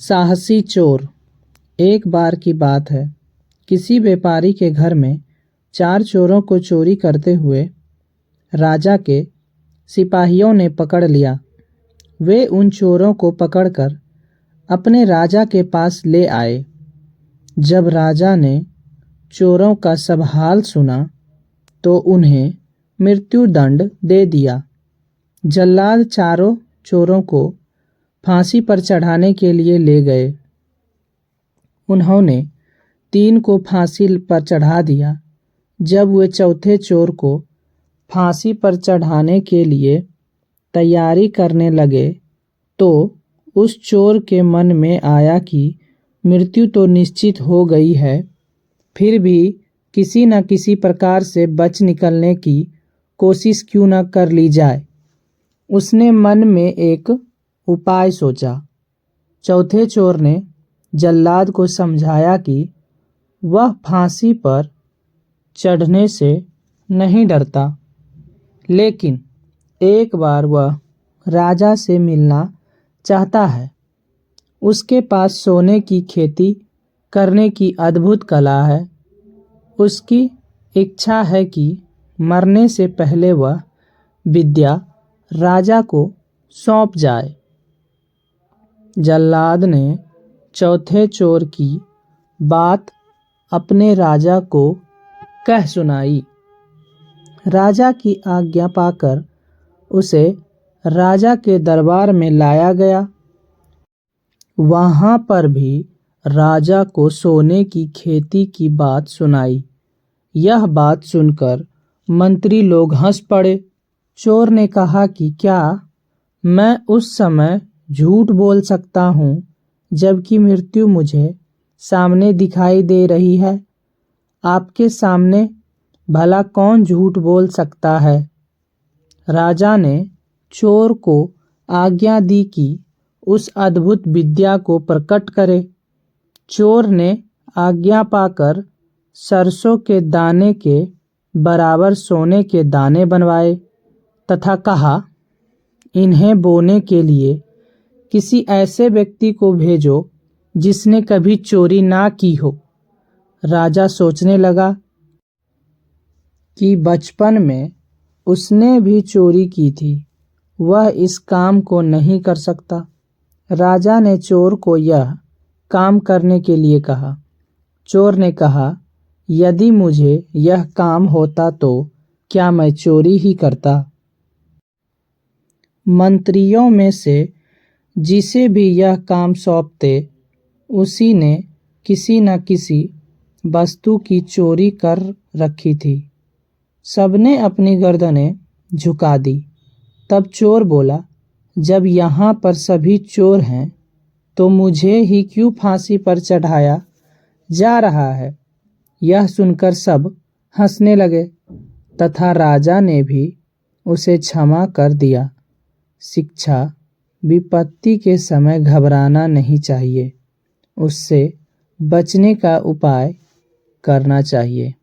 साहसी चोर। एक बार की बात है, किसी व्यापारी के घर में 4 चोरों को चोरी करते हुए राजा के सिपाहियों ने पकड़ लिया। वे उन चोरों को पकड़कर अपने राजा के पास ले आए। जब राजा ने चोरों का सब हाल सुना तो उन्हें मृत्यु दंड दे दिया। जल्लाद चारों चोरों को फांसी पर चढ़ाने के लिए ले गए। उन्होंने 3 को फांसी पर चढ़ा दिया। जब वे चौथे चोर को फांसी पर चढ़ाने के लिए तैयारी करने लगे तो उस चोर के मन में आया कि मृत्यु तो निश्चित हो गई है, फिर भी किसी न किसी प्रकार से बच निकलने की कोशिश क्यों न कर ली जाए। उसने मन में एक उपाय सोचा। चौथे चोर ने जल्लाद को समझाया कि वह फांसी पर चढ़ने से नहीं डरता, लेकिन एक बार वह राजा से मिलना चाहता है। उसके पास सोने की खेती करने की अद्भुत कला है। उसकी इच्छा है कि मरने से पहले वह विद्या राजा को सौंप जाए। जल्लाद ने चौथे चोर की बात अपने राजा को कह सुनाई। राजा की आज्ञा पाकर उसे राजा के दरबार में लाया गया। वहाँ पर भी राजा को सोने की खेती की बात सुनाई। यह बात सुनकर मंत्री लोग हंस पड़े। चोर ने कहा कि क्या मैं उस समय झूठ बोल सकता हूँ जबकि मृत्यु मुझे सामने दिखाई दे रही है? आपके सामने भला कौन झूठ बोल सकता है? राजा ने चोर को आज्ञा दी कि उस अद्भुत विद्या को प्रकट करे। चोर ने आज्ञा पाकर सरसों के दाने के बराबर सोने के दाने बनवाए तथा कहा, इन्हें बोने के लिए किसी ऐसे व्यक्ति को भेजो जिसने कभी चोरी ना की हो। राजा सोचने लगा कि बचपन में उसने भी चोरी की थी, वह इस काम को नहीं कर सकता। राजा ने चोर को यह काम करने के लिए कहा। चोर ने कहा, यदि मुझे यह काम होता तो क्या मैं चोरी ही करता? मंत्रियों में से जिसे भी यह काम सौंपते उसी ने किसी न किसी वस्तु की चोरी कर रखी थी। सबने अपनी गर्दनें झुका दी। तब चोर बोला, जब यहाँ पर सभी चोर हैं तो मुझे ही क्यों फांसी पर चढ़ाया जा रहा है? यह सुनकर सब हंसने लगे तथा राजा ने भी उसे क्षमा कर दिया। शिक्षा: विपत्ति के समय घबराना नहीं चाहिए, उससे बचने का उपाय करना चाहिए।